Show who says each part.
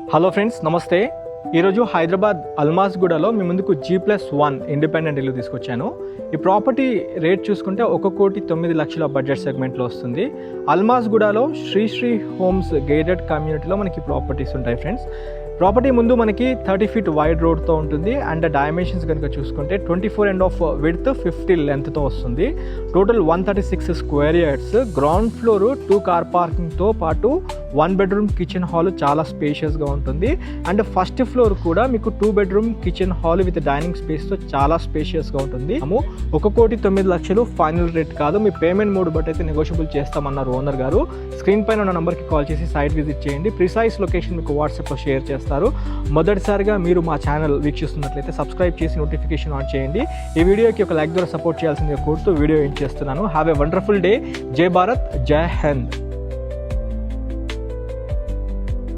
Speaker 1: Hello friends, నమస్తే. ఈరోజు హైదరాబాద్ అల్మాజ్గూడలో మీ ముందుకు G+1 ఇండిపెండెంట్ ఇల్లు తీసుకొచ్చాను. ఈ ప్రాపర్టీ రేట్ చూసుకుంటే 1,09,00,000 బడ్జెట్ సెగ్మెంట్లో వస్తుంది. అల్మాజ్గూడలో శ్రీ హోమ్స్ గేటెడ్ కమ్యూనిటీలో మనకి ప్రాపర్టీస్ ఉంటాయి ఫ్రెండ్స్. ప్రాపర్టీ ముందు మనకి 30 feet వైడ్ రోడ్తో ఉంటుంది అండ్ డైమెన్షన్స్ కనుక చూసుకుంటే 24 అండ్ హాఫ్ విడ్త్ 50 లెంత్తో వస్తుంది. Total 136 square yards. Ground floor 2 car పార్కింగ్తో పాటు 1 bedroom కిచెన్ హాల్ చాలా స్పేషియస్గా ఉంటుంది. అండ్ ఫస్ట్ ఫ్లోర్ కూడా మీకు 2 bedroom kitchen hall with dining స్పేస్తో చాలా స్పేషియస్గా ఉంటుంది. 1,09,00,000 ఫైనల్ రేట్ కాదు, మీ పేమెంట్ మోడ్ బట్టి అయితే నెగోషియబుల్ చేస్తామన్నారు ఓనర్ గారు. స్క్రీన్ పైన ఉన్న నెంబర్కి కాల్ చేసి సైట్ విజిట్ చేయండి. ప్రిసైజ్ లొకేషన్ మీకు వాట్సాప్లో షేర్ చేస్తారు. మొదటిసారిగా మీరు మా ఛానల్ వీక్షిస్తున్నట్లయితే సబ్స్క్రైబ్ చేసి నోటిఫికేషన్ ఆన్ చేయండి. ఈ వీడియోకి ఒక లైక్ ద్వారా సపోర్ట్ చేయాల్సిందిగా కోరుతూ వీడియో ఎండ్ చేస్తున్నాను. Have a wonderful day. జై భారత్, జై హింద్.